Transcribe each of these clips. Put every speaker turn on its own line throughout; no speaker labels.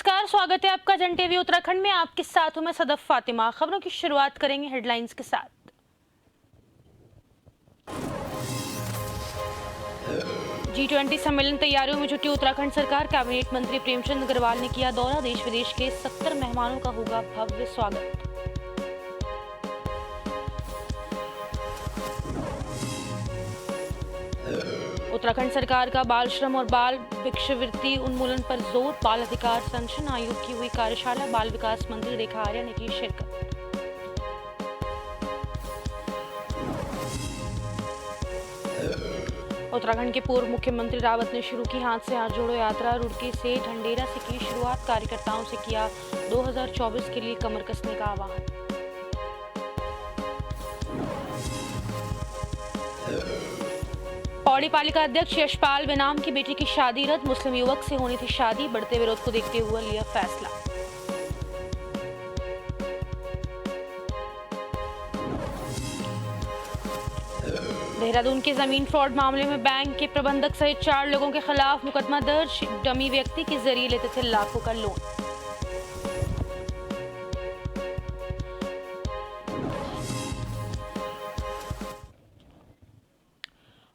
नमस्कार, स्वागत है आपका जन टीवी उत्तराखंड में। आपके साथ हूं मैं सदफ फातिमा। खबरों की शुरुआत करेंगे हेडलाइंस के साथ। G20 सम्मेलन तैयारियों में जुटी उत्तराखंड सरकार। कैबिनेट मंत्री प्रेमचंद अग्रवाल ने किया दौरा। देश विदेश के 70 मेहमानों का होगा भव्य स्वागत। उत्तराखंड सरकार का बाल श्रम और बाल भिक्षावृत्ति उन्मूलन पर जोर। बाल अधिकार संरक्षण आयोग की हुई कार्यशाला। बाल विकास मंत्री रेखा आर्या ने की शिरकत। उत्तराखंड के पूर्व मुख्यमंत्री रावत ने शुरू की हाथ से हाथ जोड़ो यात्रा। रुड़की से ढंडेरा से की शुरुआत। कार्यकर्ताओं से किया 2024 के लिए कमर कसने का आह्वान। पौड़ी पालिका अध्यक्ष यशपाल बेनाम की बेटी की शादी रद्द। मुस्लिम युवक से होनी थी शादी। बढ़ते विरोध को देखते हुए लिया फैसला। देहरादून के जमीन फ्रॉड मामले में बैंक के प्रबंधक सहित 4 लोगों के खिलाफ मुकदमा दर्ज। डमी व्यक्ति के जरिए लेते थे लाखों का लोन।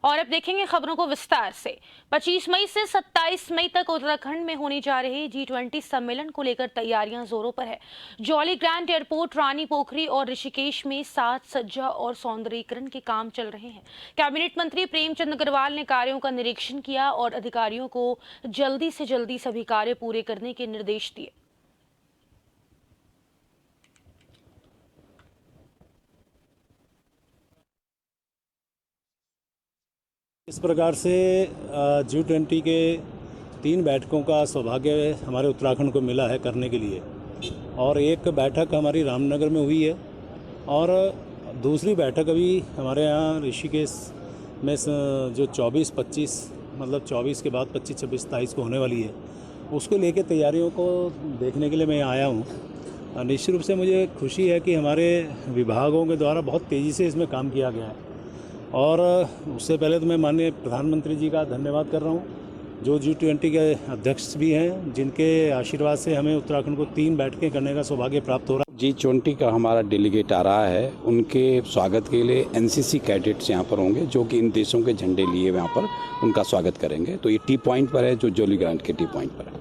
और अब देखेंगे खबरों को विस्तार से। 25 मई से 27 मई तक उत्तराखंड में होने जा रहे G20 सम्मेलन को लेकर तैयारियां जोरों पर है। Jolly grant airport, Rani Pokhari और ऋषिकेश में साज सज्जा और सौंदर्यीकरण के काम चल रहे हैं। कैबिनेट मंत्री प्रेमचंद अग्रवाल ने कार्यों का निरीक्षण किया और अधिकारियों को जल्दी से जल्दी सभी कार्य पूरे करने के निर्देश दिए।
इस प्रकार से G20 के 3 बैठकों का सौभाग्य हमारे उत्तराखंड को मिला है करने के लिए। और एक बैठक हमारी रामनगर में हुई है और दूसरी बैठक अभी हमारे यहाँ ऋषिकेश में जो 24-25 मतलब 24 के बाद 25-26-27 को होने वाली है, उसको लेके तैयारियों को देखने के लिए मैं आया हूँ। निश्चित रूप से मुझे खुशी है कि हमारे विभागों के द्वारा बहुत तेज़ी से इसमें काम किया गया है। और उससे पहले तो मैं माननीय प्रधानमंत्री जी का धन्यवाद कर रहा हूं, जो G20 के अध्यक्ष भी हैं, जिनके आशीर्वाद से हमें उत्तराखंड को 3 बैठकें करने का सौभाग्य प्राप्त हो रहा है।
G20 का हमारा डेलीगेट आ रहा है। उनके स्वागत के लिए NCC कैडेट्स यहाँ पर होंगे, जो कि इन देशों के झंडे लिए यहाँ पर उनका स्वागत करेंगे। तो ये टी पॉइंट पर है, जो जॉली ग्रांट के टी पॉइंट पर है।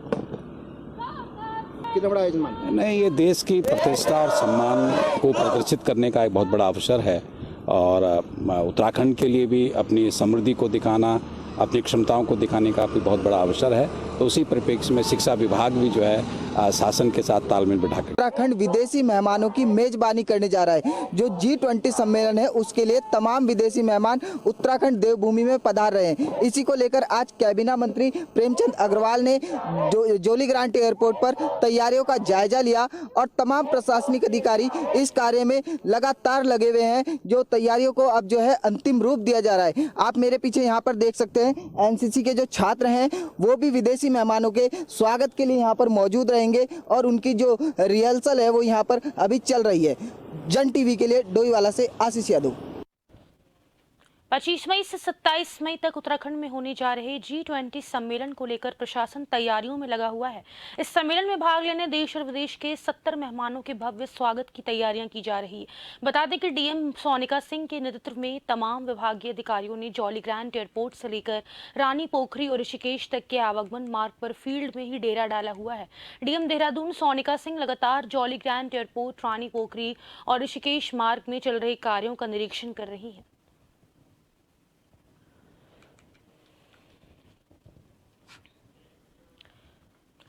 कितना बड़ा आयोजन?
नहीं, ये देश की प्रतिष्ठा और सम्मान को प्रदर्शित करने का एक बहुत बड़ा अवसर है और उत्तराखंड के लिए भी अपनी समृद्धि को दिखाना, अपनी क्षमताओं को दिखाने का भी बहुत बड़ा अवसर है। तो उसी परिप्रेक्ष्य में शिक्षा विभाग भी जो है शासन के साथ तालमेल बिठा कर
उत्तराखंड विदेशी मेहमानों की मेजबानी करने जा रहा है। जो G20 सम्मेलन है, उसके लिए तमाम विदेशी मेहमान उत्तराखंड देवभूमि में पधार रहे हैं। इसी को लेकर आज कैबिनेट मंत्री प्रेमचंद अग्रवाल ने जॉली ग्रांट एयरपोर्ट पर तैयारियों का जायजा लिया और तमाम प्रशासनिक अधिकारी इस कार्य में लगातार लगे हुए हैं। जो तैयारियों को अब जो है अंतिम रूप दिया जा रहा है। आप मेरे पीछे यहाँ पर देख सकते हैं, NCC के जो छात्र हैं वो भी विदेशी मेहमानों के स्वागत के लिए यहाँ पर मौजूद रहेंगे और उनकी जो रिहर्सल है वो यहाँ पर अभी चल रही है। जन टीवी के लिए डोईवाला से आशीष यादव।
25 मई से 27 मई तक उत्तराखंड में होने जा रहे G20 सम्मेलन को लेकर प्रशासन तैयारियों में लगा हुआ है। इस सम्मेलन में भाग लेने देश और विदेश के 70 मेहमानों के भव्य स्वागत की तैयारियां की जा रही है। बता दें कि DM सोनिका सिंह के नेतृत्व में तमाम विभागीय अधिकारियों ने जॉली ग्रांट एयरपोर्ट से लेकर रानी पोखरी और ऋषिकेश तक के आवागमन मार्ग पर फील्ड में ही डेरा डाला हुआ है। DM देहरादून सोनिका सिंह लगातार jolly grant airport, Rani Pokhari और ऋषिकेश मार्ग में चल रहे कार्यों का निरीक्षण कर रही है।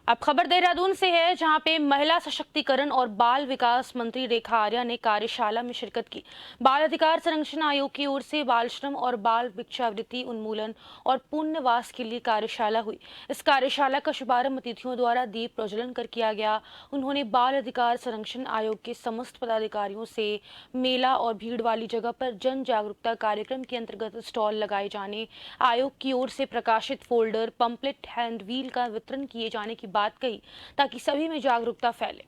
अब खबर देहरादून से है, जहां पे महिला सशक्तिकरण और बाल विकास मंत्री रेखा आर्या ने कार्यशाला में शिरकत की। बाल अधिकार संरक्षण आयोग की ओर से बाल श्रम और बाल भिक्षावृत्ति उन्मूलन और पुनर्वास के लिए कार्यशाला हुई। इस कार्यशाला का शुभारंभ अतिथियों द्वारा दीप प्रज्वलन कर किया गया। उन्होंने बाल अधिकार संरक्षण आयोग के समस्त पदाधिकारियों से मेला और भीड़ वाली जगह पर जन जागरूकता कार्यक्रम के अंतर्गत स्टॉल लगाए जाने, आयोग की ओर से प्रकाशित फोल्डर, पंपलेट, हैंडवील का वितरण किए जाने की बात कही, ताकि सभी में जागरूकता फैले।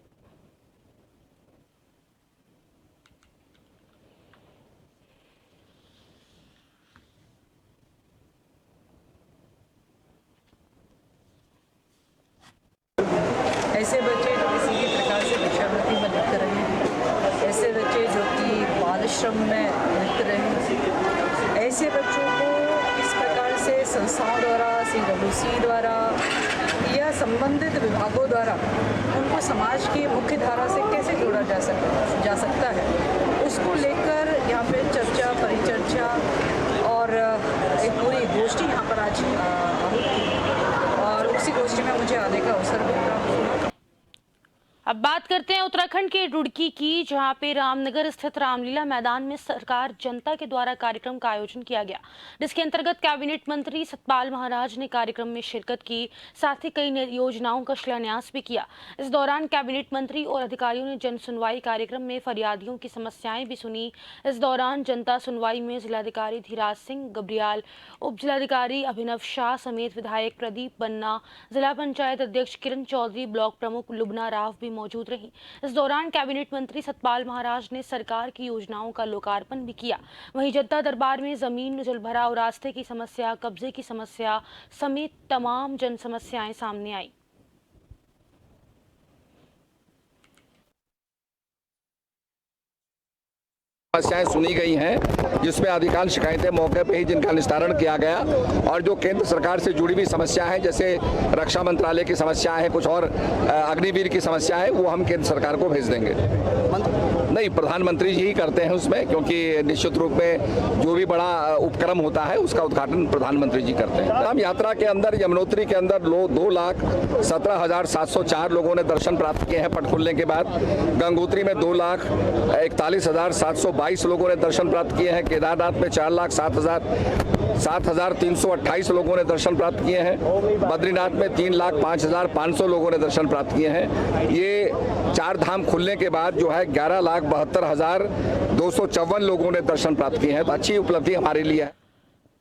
ऐसे बच्चे जो किसी भी प्रकार से भिक्षावृत्ति में लिप्त रहे, ऐसे बच्चे जो कि बाल श्रम में लिप्त रहे, ऐसे बच्चों को किस प्रकार से संस्थाओं द्वारा, CWC द्वारा या संबंधित विभागों द्वारा उनको समाज की मुख्य धारा से कैसे जोड़ा जा सकता है, उसको लेकर यहाँ पे चर्चा, परिचर्चा और एक पूरी गोष्ठी यहाँ पर आज आहूत की और उसी गोष्ठी में मुझे आने का अवसर मिल रहा।
अब बात करते हैं उत्तराखंड के रुड़की की, जहां पे रामनगर स्थित रामलीला मैदान में सरकार जनता के द्वारा कार्यक्रम का आयोजन किया गया, जिसके अंतर्गत कैबिनेट मंत्री सतपाल महाराज ने कार्यक्रम में शिरकत की, साथ ही कई योजनाओं का शिलान्यास भी किया। इस दौरान कैबिनेट मंत्री और अधिकारियों ने जन सुनवाई कार्यक्रम में फरियादियों की समस्याएं भी सुनी। इस दौरान जनता सुनवाई में जिलाधिकारी धीराज सिंह गब्रियाल, उप जिलाधिकारी अभिनव शाह समेत विधायक प्रदीप बन्ना, जिला पंचायत अध्यक्ष किरण चौधरी, ब्लॉक प्रमुख लुबना राव भी मौजूद रही। इस दौरान कैबिनेट मंत्री सतपाल महाराज ने सरकार की योजनाओं का लोकार्पण भी किया। वहीं जनता दरबार में जमीन जलभराव, रास्ते की समस्या, कब्जे की समस्या समेत तमाम जन समस्याएं सामने आई।
समस्याएं सुनी गई हैं, जिसमें अधिकांश शिकायतें मौके पे ही जिनका निस्तारण किया गया और जो केंद्र सरकार से जुड़ी हुई समस्या है, जैसे रक्षा मंत्रालय की समस्याएं हैं, कुछ और अग्निवीर की समस्या है, वो हम केंद्र सरकार को भेज देंगे। नहीं, प्रधानमंत्री जी ही करते हैं उसमें, क्योंकि निश्चित रूप में जो भी बड़ा उपक्रम होता है उसका उद्घाटन प्रधानमंत्री जी करते हैं। राम यात्रा के अंदर यमुनोत्री के अंदर 2,17,704 लोगों ने दर्शन प्राप्त किए हैं पट खुलने के बाद। गंगोत्री में 2,41,722 लोगों ने दर्शन प्राप्त किए हैं। केदारनाथ में 4,07,328 लोगों ने दर्शन प्राप्त किए हैं। बद्रीनाथ में 3,05,500 लोगों ने दर्शन प्राप्त किए हैं। ये 4 धाम खुलने के बाद जो है 11,72,254 लोगों ने दर्शन प्राप्त किए हैं। तो अच्छी उपलब्धि हमारे लिए है।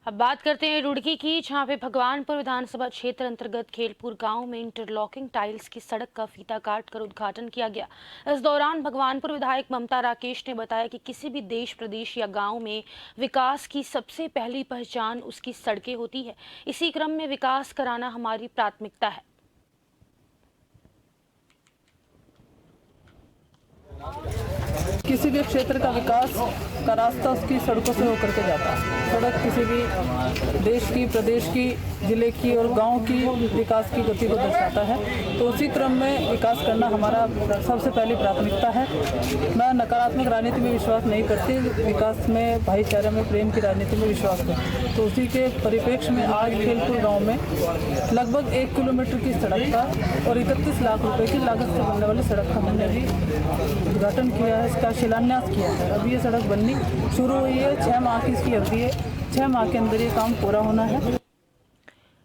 अब बात करते हैं रुड़की की, जहां पे भगवानपुर विधानसभा क्षेत्र अंतर्गत खेलपुर गांव में इंटरलॉकिंग टाइल्स की सड़क का फीता काटकर उद्घाटन किया गया। इस दौरान भगवानपुर विधायक ममता राकेश ने बताया कि किसी भी देश, प्रदेश या गांव में विकास की सबसे पहली पहचान उसकी सड़कें होती है। इसी क्रम में विकास कराना हमारी प्राथमिकता है।
किसी भी क्षेत्र का विकास का रास्ता उसकी सड़कों से होकर के जाता है। सड़क किसी भी देश की, प्रदेश की, जिले की और गांव की विकास की गति को दर्शाता है। तो उसी क्रम में विकास करना हमारा सबसे पहली प्राथमिकता है। मैं नकारात्मक राजनीति में विश्वास नहीं करती, विकास में, भाईचारे में, प्रेम की राजनीति में विश्वास करती। तो उसी के परिप्रेक्ष्य में आज खेलपुर गाँव में लगभग 1 किलोमीटर की सड़क का और 31 लाख रुपए की लागत से बनने वाली सड़क का हमने भी उद्घाटन किया है, इसका शिलान्यास किया है। अब ये सड़क बननी शुरू हुई है, 6 माह की इसकी अवधि है, 6 माह के अंदर ये काम पूरा होना है।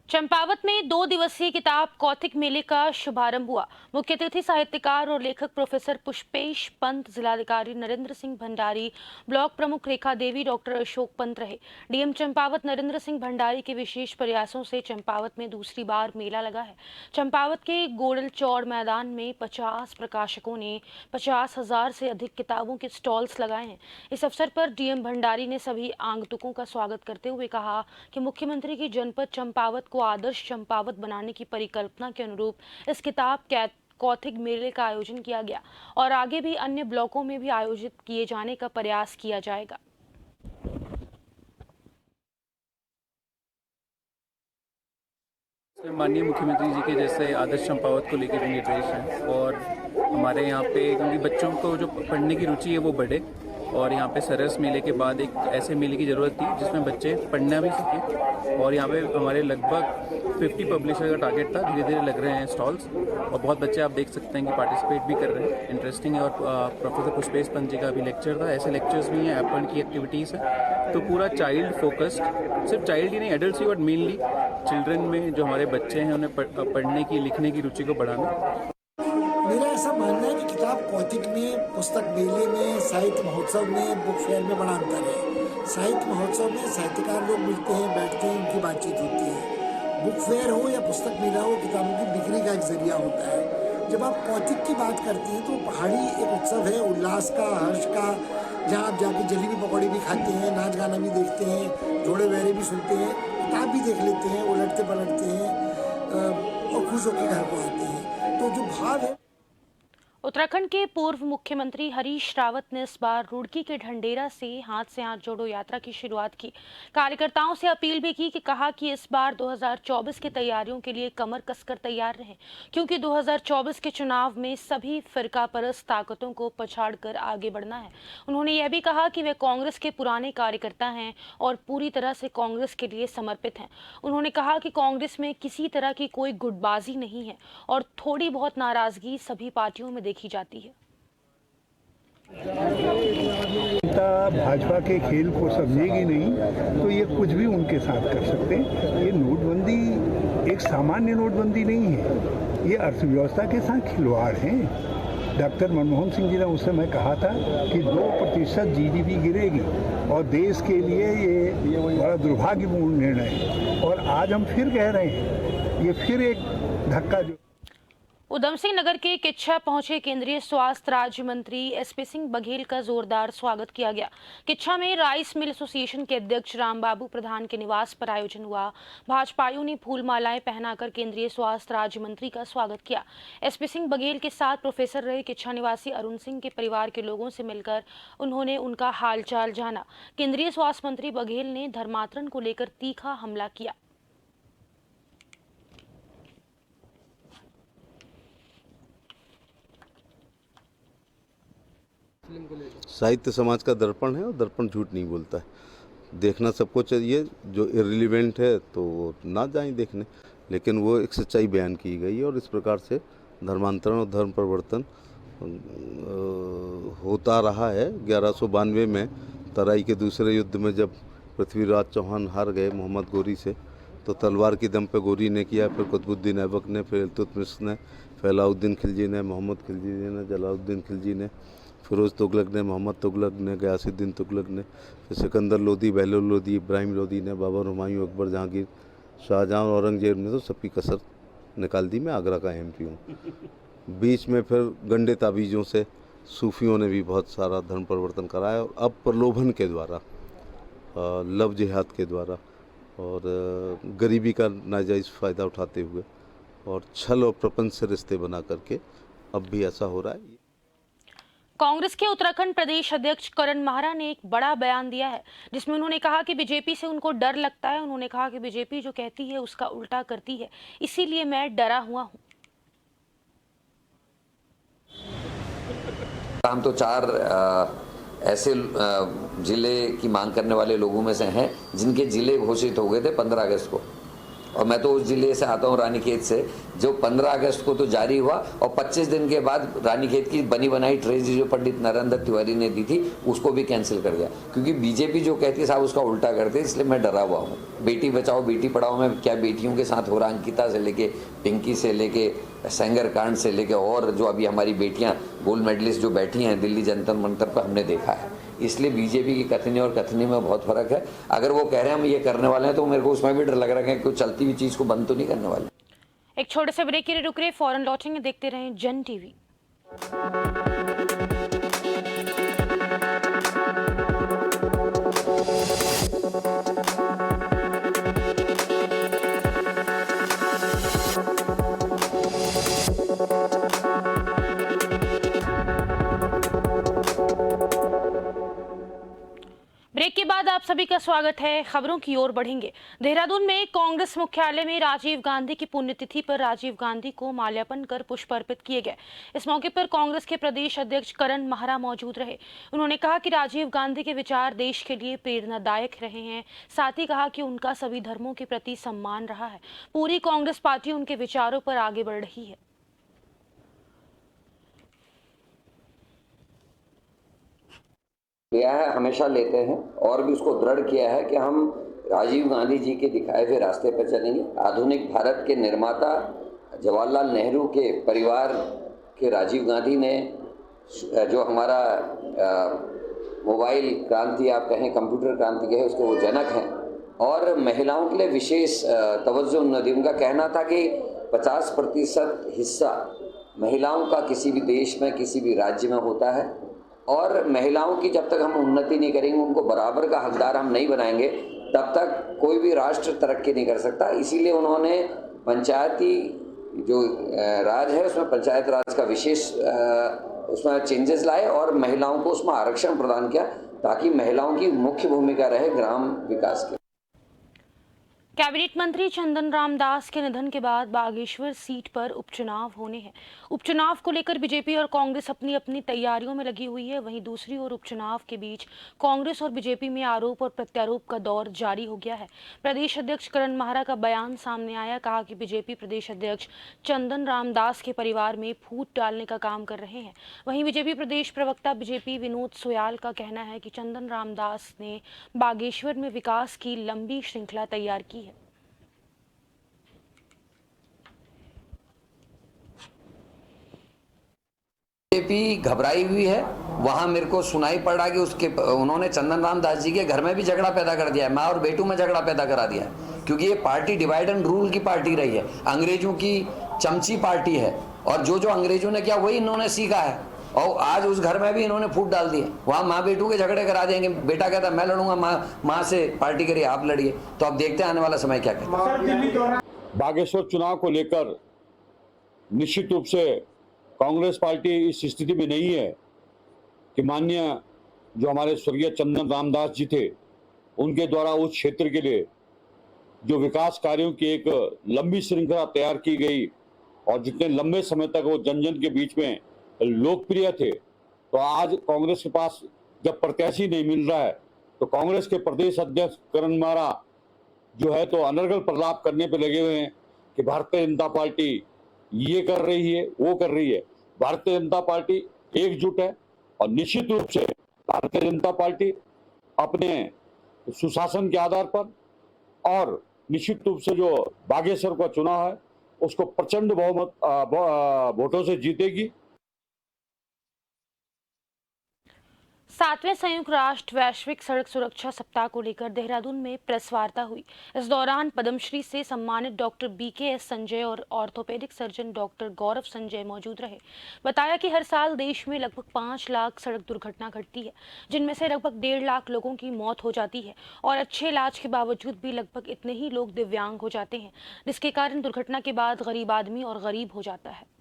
चंपावत में 2 दिवसीय किताब कौतिक मेले का शुभारंभ हुआ। मुख्य अतिथि साहित्यकार और लेखक प्रोफेसर पुष्पेश पंत, जिलाधिकारी नरेंद्र सिंह भंडारी, ब्लॉक प्रमुख रेखा देवी, डॉक्टर अशोक पंत रहे। डीएम चंपावत नरेंद्र सिंह भंडारी के विशेष प्रयासों से चंपावत में दूसरी बार मेला लगा है। चंपावत के गोड़ल चौड़ मैदान में 50 प्रकाशकों ने 50,000 से अधिक किताबों के स्टॉल्स लगाए हैं। इस अवसर पर डीएम भंडारी ने सभी आगंतुकों का स्वागत करते हुए कहा कि मुख्यमंत्री की जनपद चंपावत को आदर्श चंपावत बनाने की परिकल्पना के अनुरूप इस किताब कौतिक मेले का आयोजन किया गया और आगे भी अन्य ब्लॉकों में भी आयोजित किए जाने का प्रयास किया जाएगा।
माननीय मुख्यमंत्री जी के जैसे आदर्श चंपावत को लेकर भी निर्देश हैं और हमारे यहाँ पे, क्योंकि बच्चों को जो पढ़ने की रुचि है वो बढ़े, और यहाँ पे सरस मेले के बाद एक ऐसे मेले की ज़रूरत थी जिसमें बच्चे पढ़ना भी सीखें। और यहाँ पे हमारे लगभग 50 पब्लिशर का टारगेट था। धीरे धीरे लग रहे हैं स्टॉल्स और बहुत बच्चे आप देख सकते हैं कि पार्टिसिपेट भी कर रहे हैं। इंटरेस्टिंग है। और प्रोफेसर पुष्पेश पंत जी का भी लेक्चर था। ऐसे लेक्चर्स भी हैं, एप्पल की एक्टिविटीज़ है। तो पूरा चाइल्ड फोकस्ड, सिर्फ चाइल्ड ही नहीं, adult he, but mainly children में जो हमारे बच्चे हैं उन्हें पढ़ने की, लिखने की रुचि को बढ़ाना।
मेरा ऐसा मानना है कि किताब कौतिक में, पुस्तक मेले में, साहित्य महोत्सव में, बुक फेयर में बड़ा अंतर है। साहित्य महोत्सव में साहित्यकार लोग मिलते हैं, बैठते हैं, उनकी बातचीत होती है। बुक फेयर हो या पुस्तक मेला हो, किताबों की बिक्री का एक जरिया होता है। जब आप कौतिक की बात करती हैं तो पहाड़ी एक उत्सव है, उल्लास का, हर्ष का, जहाँ आप जाके जलेबी पकौड़ी भी खाते हैं, नाच गाना भी देखते हैं, जोड़े बहरे भी सुनते हैं, किताब भी देख लेते हैं, उलटते पलटते हैं और खुश होकर घर को आते हैं। तो तो जो भाव है।
उत्तराखंड के पूर्व मुख्यमंत्री हरीश रावत ने इस बार रुड़की के ढंडेरा से हाथ जोड़ो यात्रा की शुरुआत की। कार्यकर्ताओं से अपील भी की कि कहा कि इस बार 2024 की तैयारियों के लिए कमर कसकर तैयार रहें, क्योंकि 2024 के चुनाव में सभी फिरका परस्त ताकतों को पछाड़कर आगे बढ़ना है। उन्होंने यह भी कहा कि वे कांग्रेस के पुराने कार्यकर्ता हैं और पूरी तरह से कांग्रेस के लिए समर्पित हैं। उन्होंने कहा कि कांग्रेस में किसी तरह की कोई गुटबाजी नहीं है और थोड़ी बहुत नाराजगी सभी पार्टियों में देखी जाती है।
भाजपा के खेल को समझेगी नहीं तो ये कुछ भी उनके साथ कर सकते हैं। ये नोटबंदी एक सामान्य नोटबंदी नहीं है, ये अर्थव्यवस्था के साथ खिलवाड़ है। डॉक्टर मनमोहन सिंह जी ने उस समय कहा था कि 2% GDP गिरेगी और देश के लिए ये बड़ा दुर्भाग्यपूर्ण निर्णय है। और आज हम फिर कह रहे हैं, ये फिर एक धक्का जो
उधम सिंह नगर के किच्छा पहुंचे केंद्रीय स्वास्थ्य राज्य मंत्री SP सिंह बघेल का जोरदार स्वागत किया गया। किच्छा में राइस मिल एसोसिएशन के अध्यक्ष रामबाबू प्रधान के निवास पर आयोजन हुआ। भाजपाइयों ने फूल मालाएं पहनाकर केंद्रीय स्वास्थ्य राज्य मंत्री का स्वागत किया। SP सिंह बघेल के साथ प्रोफेसर रहे किच्छा निवासी अरुण सिंह के परिवार के लोगों से मिलकर उन्होंने उनका हालचाल जाना। केंद्रीय स्वास्थ्य मंत्री बघेल ने धर्मांतरण को लेकर तीखा हमला किया।
साहित्य समाज का दर्पण है और दर्पण झूठ नहीं बोलता है। देखना सबको चाहिए, जो इररिलेवेंट है तो ना जाएं देखने, लेकिन वो एक सच्चाई बयान की गई है और इस प्रकार से धर्मांतरण और धर्म परिवर्तन होता रहा है। 1192 में तराई के दूसरे युद्ध में जब पृथ्वीराज चौहान हार गए मोहम्मद गोरी से, तो तलवार की दम पे गोरी ने किया, फिर कुतुबुद्दीन ऐबक ने, फिर इल्तुतमिश ने, फैलाउद्दीन खिलजी ने, मोहम्मद खिलजी ने, जलालुद्दीन खिलजी ने, फिरोज़ तुगलक ने, मोहम्मद तुगलक ने, गयासुद्दीन तुगलक ने, फिर सिकंदर लोदी, बहलोल लोदी, इब्राहिम लोदी ने, बाबर, हुमायूं, अकबर, जहांगीर, शाहजहां और औरंगजेब ने तो सबकी कसर निकाल दी। मैं आगरा का MP हूँ। बीच में फिर गंडे ताबीज़ों से सूफियों ने भी बहुत सारा धर्म परिवर्तन कराया और अब प्रलोभन के द्वारा, लव जिहाद के द्वारा और गरीबी का नाजायज़ फ़ायदा उठाते हुए और छल और प्रपंच से रिश्ते बना करके अब भी ऐसा हो रहा है।
कांग्रेस के उत्तराखंड प्रदेश अध्यक्ष करण माहरा ने एक बड़ा बयान दिया है, जिसमें उन्होंने कहा कि बीजेपी से उनको डर लगता है। उन्होंने कहा कि बीजेपी जो कहती है उसका उल्टा करती है, इसीलिए मैं डरा हुआ हूं।
हम तो 4 ऐसे जिले की मांग करने वाले लोगों में से हैं जिनके जिले घोषित हो गए थे 15 अगस्त को, और मैं तो उस जिले से आता हूँ, रानीखेत से, जो 15 अगस्त को तो जारी हुआ और 25 दिन के बाद रानीखेत की बनी बनाई ट्रेजरी जो पंडित नरेंद्र तिवारी ने दी थी उसको भी कैंसिल कर दिया, क्योंकि बीजेपी जो कहती है साहब उसका उल्टा करते हैं, इसलिए मैं डरा हुआ हूँ। बेटी बचाओ बेटी पढ़ाओ में क्या बेटियों के साथ हो रहा, अंकिता से लेके पिंकी से लेके सेंगर कांड से लेके और जो अभी हमारी बेटियाँ गोल्ड मेडलिस्ट जो बैठी हैं दिल्ली जंतर मंतर पर, हमने देखा है। इसलिए बीजेपी की कथनी और कथनी में बहुत फर्क है। अगर वो कह रहे हैं हम ये करने वाले हैं तो मेरे को उसमें भी डर लग रहा है कि कोई चलती हुई चीज़ को बंद तो नहीं करने वाले।
एक छोटे से ब्रेक के लिए रुक रहे, फौरन लौटेंगे। देखते रहें जन TV। ब्रेक के बाद आप सभी का स्वागत है। खबरों की ओर बढ़ेंगे। देहरादून में कांग्रेस मुख्यालय में राजीव गांधी की पुण्यतिथि पर राजीव गांधी को माल्यार्पण कर पुष्प अर्पित किए गए। इस मौके पर कांग्रेस के प्रदेश अध्यक्ष करण माहरा मौजूद रहे। उन्होंने कहा कि राजीव गांधी के विचार देश के लिए प्रेरणादायक रहे हैं। साथ ही कहा कि उनका सभी धर्मों के प्रति सम्मान रहा है। पूरी कांग्रेस पार्टी उनके विचारों पर आगे बढ़ रही है।
लिया है, हमेशा लेते हैं और भी उसको दृढ़ किया है कि हम राजीव गांधी जी के दिखाए हुए रास्ते पर चलेंगे। आधुनिक भारत के निर्माता जवाहरलाल नेहरू के परिवार के राजीव गांधी ने जो हमारा मोबाइल क्रांति आप कहें, कंप्यूटर क्रांति कहें, उसके वो जनक हैं और महिलाओं के लिए विशेष तवज्जो उन्होंने दी। उनका कहना था कि 50% हिस्सा महिलाओं का किसी भी देश में किसी भी राज्य में होता है और महिलाओं की जब तक हम उन्नति नहीं करेंगे, उनको बराबर का हकदार हम नहीं बनाएंगे, तब तक कोई भी राष्ट्र तरक्की नहीं कर सकता। इसीलिए उन्होंने पंचायती जो राज है उसमें पंचायत राज का विशेष उसमें चेंजेस लाए और महिलाओं को उसमें आरक्षण प्रदान किया ताकि महिलाओं की मुख्य भूमिका रहे ग्राम विकास की।
कैबिनेट मंत्री चंदन राम दास के निधन के बाद बागेश्वर सीट पर उपचुनाव होने हैं। उपचुनाव को लेकर बीजेपी और कांग्रेस अपनी अपनी तैयारियों में लगी हुई है। वहीं दूसरी ओर उपचुनाव के बीच कांग्रेस और बीजेपी में आरोप और प्रत्यारोप का दौर जारी हो गया है। प्रदेश अध्यक्ष करण माहरा का बयान सामने आया, कहा कि बीजेपी प्रदेश अध्यक्ष चंदन राम दास के परिवार में फूट डालने का काम कर रहे हैं। वहीं बीजेपी प्रदेश प्रवक्ता बीजेपी विनोद सोयाल का कहना है कि चंदन राम दास ने बागेश्वर में विकास की लंबी श्रृंखला तैयार की है।
बीजेपी घबराई हुई है। वहां मेरे को सुनाई पड़ा कि उन्होंने चंदन राम दास जी के घर में भी झगड़ा पैदा कर दिया है, माँ और बेटू में झगड़ा पैदा करा दिया है, क्योंकि ये पार्टी डिवाइड एंड रूल की पार्टी रही है, अंग्रेजों की चमची पार्टी है और जो अंग्रेजों ने किया वही इन्होंने सीखा है। और आज उस घर में भी इन्होंने फूट डाल दिए, वहां माँ बेटू के झगड़े करा देंगे। बेटा कहता मैं लड़ूंगा, माँ से पार्टी करिए आप लड़िए। तो अब देखते हैं आने वाला समय क्या कहता है।
बागेश्वर चुनाव को लेकर निश्चित रूप से कांग्रेस पार्टी इस स्थिति में नहीं है कि माननीय जो हमारे स्वर्गीय चंदन रामदास जी थे उनके द्वारा उस क्षेत्र के लिए जो विकास कार्यों की एक लंबी श्रृंखला तैयार की गई और जितने लंबे समय तक वो जन जन के बीच में लोकप्रिय थे, तो आज कांग्रेस के पास जब प्रत्याशी नहीं मिल रहा है तो कांग्रेस के प्रदेश अध्यक्ष करण माहरा जो है तो अनर्गल प्रलाप करने पे लगे हुए हैं कि भारतीय जनता पार्टी ये कर रही है वो कर रही है। भारतीय जनता पार्टी एकजुट है और निश्चित रूप से भारतीय जनता पार्टी अपने सुशासन के आधार पर और निश्चित रूप से जो बागेश्वर का चुनाव है उसको प्रचंड बहुमत वोटों से जीतेगी।
7वें संयुक्त राष्ट्र वैश्विक सड़क सुरक्षा सप्ताह को लेकर देहरादून में प्रेस वार्ता हुई। इस दौरान पद्मश्री से सम्मानित डॉक्टर BKS संजय और ऑर्थोपेडिक सर्जन डॉक्टर गौरव संजय मौजूद रहे। बताया कि हर साल देश में लगभग 5 लाख सड़क दुर्घटना घटती है, जिनमें से लगभग 1.5 लाख लोगों की मौत हो जाती है और अच्छे इलाज के बावजूद भी लगभग इतने ही लोग दिव्यांग हो जाते हैं, जिसके कारण दुर्घटना के बाद गरीब आदमी और गरीब हो जाता है।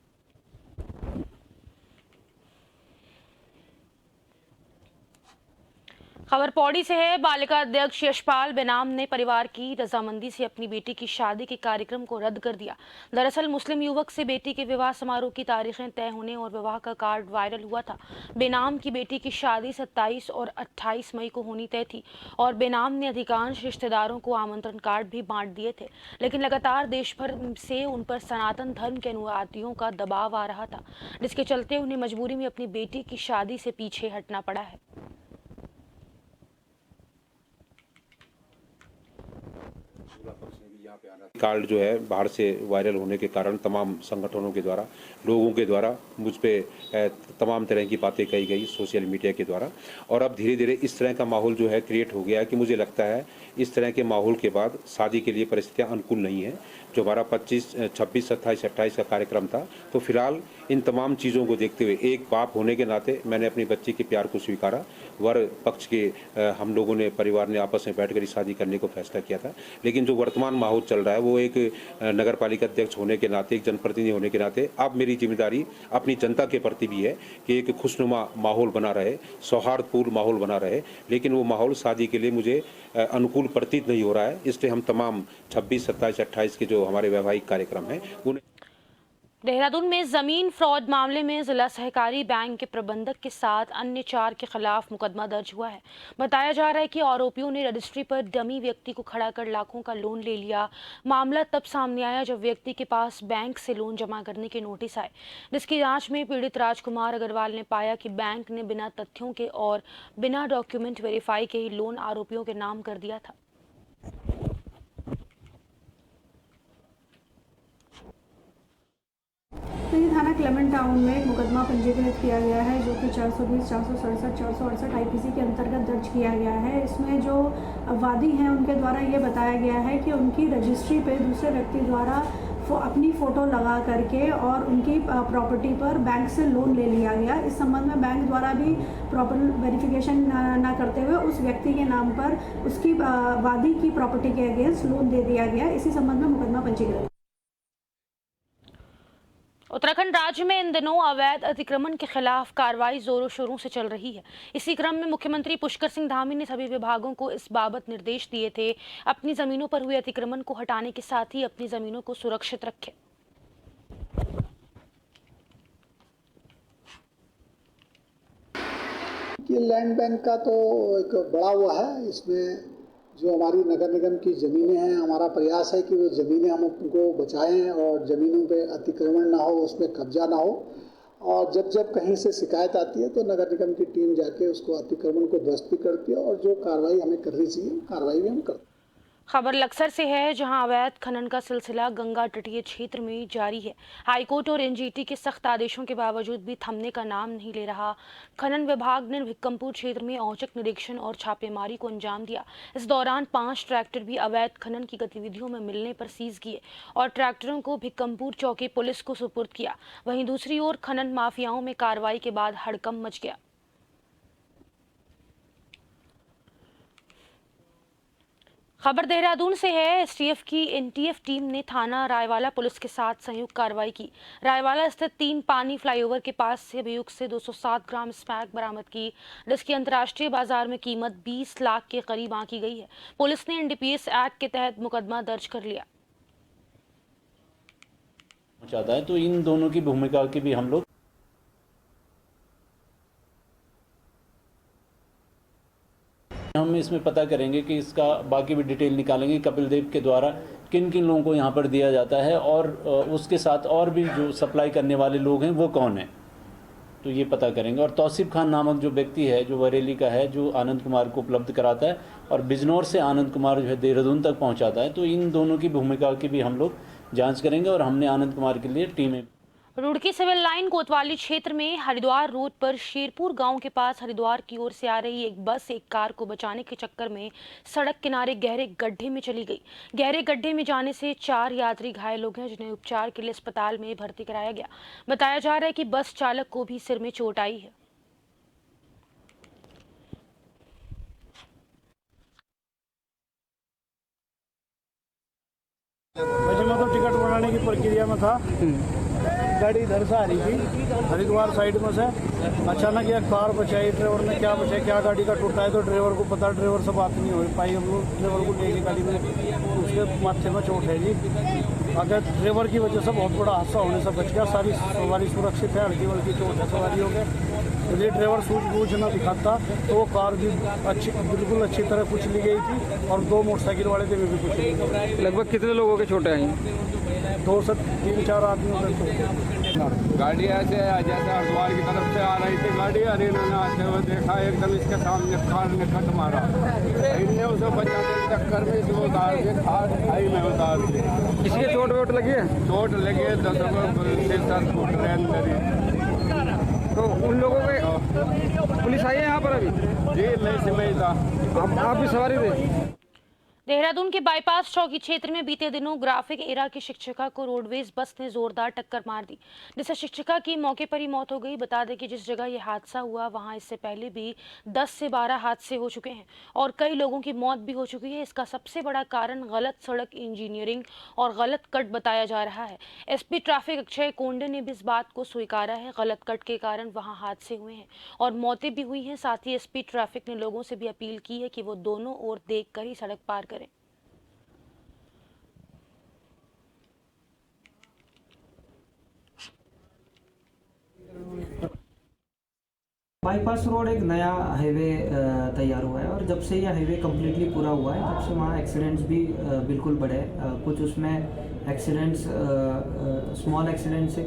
खबर पौड़ी से है। बालिका अध्यक्ष यशपाल बेनाम ने परिवार की रजामंदी से अपनी बेटी की शादी के कार्यक्रम को रद्द कर दिया। दरअसल मुस्लिम युवक से बेटी के विवाह समारोह की तारीखें तय होने और विवाह का कार्ड वायरल हुआ था। बेनाम की बेटी की शादी 27 और 28 मई को होनी तय थी और बेनाम ने अधिकांश रिश्तेदारों को आमंत्रण कार्ड भी बांट दिए थे, लेकिन लगातार देश भर से उन पर सनातन धर्म के अनुयायियों का दबाव आ रहा था, जिसके चलते उन्हें मजबूरी में अपनी बेटी की शादी से पीछे हटना पड़ा है।
कार्ड जो है बाहर से वायरल होने के कारण तमाम संगठनों के द्वारा लोगों के द्वारा मुझ पे तमाम तरह की बातें कही गई सोशल मीडिया के द्वारा, और अब धीरे धीरे इस तरह का माहौल जो है क्रिएट हो गया है कि मुझे लगता है इस तरह के माहौल के बाद शादी के लिए परिस्थितियां अनुकूल नहीं है। जो हमारा 25, 26, 27, 28 का कार्यक्रम था, तो फिलहाल इन तमाम चीज़ों को देखते हुए एक बाप होने के नाते मैंने अपनी बच्ची के प्यार को स्वीकारा। वर पक्ष के हम लोगों ने परिवार ने आपस में बैठकर शादी करने को फैसला किया था, लेकिन जो वर्तमान माहौल चल रहा है वो एक नगर पालिका अध्यक्ष होने के नाते, एक जनप्रतिनिधि होने के नाते अब मेरी जिम्मेदारी अपनी जनता के प्रति भी है कि एक खुशनुमा माहौल बना रहे, सौहार्दपूर्ण माहौल बना रहे, लेकिन वो माहौल शादी के लिए मुझे अनुकूल प्रतीत नहीं हो रहा है। इसलिए हम तमाम 26, 27, 28 के जो हमारे वैवाहिक कार्यक्रम हैं उन्हें।
देहरादून में जमीन फ्रॉड मामले में जिला सहकारी बैंक के प्रबंधक के साथ अन्य 4 के खिलाफ मुकदमा दर्ज हुआ है। बताया जा रहा है कि आरोपियों ने रजिस्ट्री पर डमी व्यक्ति को खड़ा कर लाखों का लोन ले लिया। मामला तब सामने आया जब व्यक्ति के पास बैंक से लोन जमा करने के नोटिस आए, जिसकी जांच में पीड़ित राजकुमार अग्रवाल ने पाया कि बैंक ने बिना तथ्यों के और बिना डॉक्यूमेंट वेरीफाई के ही लोन आरोपियों के नाम कर दिया था।
थाना क्लेमेंट टाउन में एक मुकदमा पंजीकृत किया गया है, जो कि 420, 467, 468 IPC के अंतर्गत दर्ज किया गया है। इसमें जो वादी हैं उनके द्वारा ये बताया गया है कि उनकी रजिस्ट्री पे दूसरे व्यक्ति द्वारा अपनी फ़ोटो लगा करके और उनकी प्रॉपर्टी पर बैंक से लोन ले लिया गया। इस संबंध में बैंक द्वारा भी प्रॉपर वेरिफिकेशन ना करते हुए उस व्यक्ति के नाम पर उसकी वादी की प्रॉपर्टी के अगेंस्ट लोन दे दिया गया। इसी संबंध में मुकदमा पंजीकृत।
उत्तराखंड राज्य में इन दिनों अवैध अतिक्रमण के खिलाफ कार्रवाई जोरों शोरों से चल रही है। इसी क्रम में मुख्यमंत्री पुष्कर सिंह धामी ने सभी विभागों को इस बाबत निर्देश दिए थे, अपनी जमीनों पर हुए अतिक्रमण को हटाने के साथ ही अपनी जमीनों को सुरक्षित रखें।
लैंड बैंक का तो एक बड़ा हुआ है, इसमें जो हमारी नगर निगम की ज़मीनें हैं, हमारा प्रयास है कि वो ज़मीनें हम उनको बचाएं और ज़मीनों पे अतिक्रमण ना हो, उस पर कब्जा ना हो। और जब जब कहीं से शिकायत आती है तो नगर निगम की टीम जाके उसको अतिक्रमण को ध्वस्त भी करती है और जो कार्रवाई हमें करनी चाहिए कार्रवाई भी हम करते हैं।
खबर लक्सर से है, जहां अवैध खनन का सिलसिला गंगा तटीय क्षेत्र में जारी है। हाईकोर्ट और एनजीटी के सख्त आदेशों के बावजूद भी थमने का नाम नहीं ले रहा। खनन विभाग ने भिक्कमपुर क्षेत्र में औचक निरीक्षण और छापेमारी को अंजाम दिया। इस दौरान 5 ट्रैक्टर भी अवैध खनन की गतिविधियों में मिलने पर सीज किए और ट्रैक्टरों को भिक्कमपुर चौकी पुलिस को सुपुर्द किया। वहीं दूसरी ओर खनन माफियाओं में कार्रवाई के बाद हड़कंप मच गया। खबर देहरादून से है। एसटीएफ की एनटीएफ टीम ने थाना रायवाला पुलिस के साथ संयुक्त कार्रवाई की। रायवाला स्थित 3 पानी फ्लाईओवर के पास से अभियुक्त से 207 ग्राम स्मैक बरामद की, जिसकी अंतर्राष्ट्रीय बाजार में कीमत 20 लाख के करीब आंकी गई है। पुलिस ने एनडीपीएस एक्ट के तहत मुकदमा दर्ज कर लिया।
चाहता है तो इन दोनों की भूमिका की भी हम लोग इसमें पता करेंगे कि इसका बाकी भी डिटेल निकालेंगे। कपिल देव के द्वारा किन किन लोगों को यहाँ पर दिया जाता है और उसके साथ और भी जो सप्लाई करने वाले लोग हैं वो कौन है, तो ये पता करेंगे। और तौसीफ खान नामक जो व्यक्ति है, जो बरेली का है, जो आनंद कुमार को उपलब्ध कराता है और बिजनौर से आनंद कुमार जो है देहरादून तक पहुँचाता है, तो इन दोनों की भूमिका की भी हम लोग जाँच करेंगे। और हमने आनंद कुमार के लिए टीमें
रुड़की सिविल लाइन कोतवाली क्षेत्र में हरिद्वार रोड पर शेरपुर गांव के पास हरिद्वार की ओर से आ रही एक बस एक कार को बचाने के चक्कर में सड़क किनारे गहरे गड्ढे में चली गई। गहरे गड्ढे में जाने से 4 यात्री घायल हो गए, जिन्हें उपचार के लिए अस्पताल में भर्ती कराया गया। बताया जा रहा है कि बस चालक को भी सिर में चोट आई है।
वैसे मैं तो टिकट बनाने की प्रक्रिया में था, गाड़ी इधर से आ रही थी हरिद्वार साइड में से। अचानक एक कार बचाई, ड्राइवर ने क्या बचाई, क्या गाड़ी का टूटा है तो ड्राइवर को पता, ड्राइवर से बात नहीं हो पाई। हम लोग ड्राइवर को लेके गाड़ी में, उसके माथे में चोट है जी। अगर ड्राइवर की वजह से बहुत बड़ा हादसा होने से बच गया। सारी सवारी सुरक्षित है, हल्की वल्की चोट है सवारी हो गए। यदि ड्राइवर सूझबूझ न दिखाता तो वो कार भी बिल्कुल अच्छी तरह कुछ ली गई थी और 2 मोटरसाइकिल वाले थे भी कुछ ली गई।
लगभग कितने लोगों के चोटें आई?
2 से 3-4 आदमियों के चोट।
गाड़ी ऐसे जैसे हरिद्वार की तरफ से आ रही थी गाड़ी, हरियाणा ने आते हुए देखा, एकदम इसके सामने कार ने कट मारा। इनने उसे बचाने के चक्कर में इसको उतार के कार खाई में उतार दी।
किसके चोट वोट लगी है?
चोट लगी है, 10 सिर फुट रहे अंदर।
तो उन लोगों पे पुलिस आई है यहाँ पर अभी?
जी नहीं था।
आप भी सवारी थे?
देहरादून के बाईपास चौकी क्षेत्र में बीते दिनों ग्राफिक एरा की शिक्षिका को रोडवेज बस ने जोरदार टक्कर मार दी, जिससे शिक्षिका की मौके पर ही मौत हो गई। बता दें कि जिस जगह यह हादसा हुआ वहां इससे पहले भी 10 से 12 हादसे हो चुके हैं और कई लोगों की मौत भी हो चुकी है। इसका सबसे बड़ा कारण गलत सड़क इंजीनियरिंग और गलत कट बताया जा रहा है। एसपी ट्रैफिक अक्षय कोंडे ने भी इस बात को स्वीकारा है। गलत कट के कारण वहाँ हादसे हुए हैं और मौतें भी हुई हैं। साथ ही एसपी ट्रैफिक ने लोगों से भी अपील की है कि वो दोनों ओर देखकर ही सड़क पार करें।
बाईपास रोड एक नया हाईवे तैयार हुआ है और जब से यह हाईवे कम्प्लीटली पूरा हुआ है तब से वहाँ एक्सीडेंट्स भी बिल्कुल बढ़े। कुछ उसमें एक्सीडेंट्स स्मॉल एक्सीडेंट से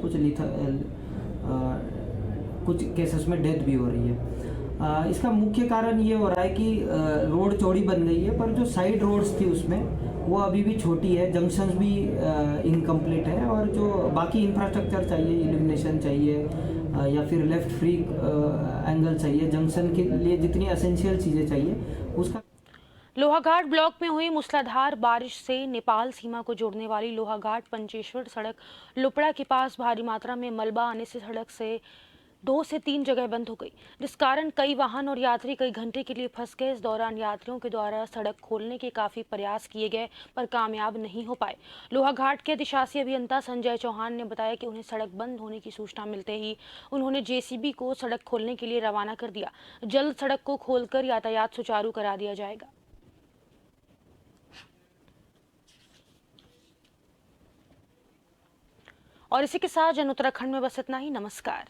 कुछ केसेस में डेथ भी हो रही है। इसका मुख्य कारण ये हो रहा है कि रोड चौड़ी बन गई है पर जो साइड रोड्स थी उसमें वो अभी भी छोटी है, जंक्शंस भी इनकम्प्लीट है और जो बाकी इंफ्रास्ट्रक्चर चाहिए, इल्यूमिनेशन चाहिए या फिर लेफ्ट फ्री एंगल चाहिए, जंक्शन के लिए जितनी एसेंशियल चीज़ें चाहिए उसका।
लोहाघाट ब्लॉक में हुई मूसलाधार बारिश से नेपाल सीमा को जोड़ने वाली लोहाघाट पंचेश्वर सड़क लुपड़ा के पास भारी मात्रा में मलबा आने से सड़क से 2 से 3 जगह बंद हो गई, जिस कारण कई वाहन और यात्री कई घंटे के लिए फंस गए। इस दौरान यात्रियों के द्वारा सड़क खोलने के काफी प्रयास किए गए पर कामयाब नहीं हो पाए। लोहाघाट के अधिशासी अभियंता संजय चौहान ने बताया कि उन्हें सड़क बंद होने की सूचना मिलते ही उन्होंने जेसीबी को सड़क खोलने के लिए रवाना कर दिया। जल्द सड़क को खोलकर यातायात सुचारू करा दिया जाएगा। और इसी के साथ जन उत्तराखंड में बस इतना ही। नमस्कार।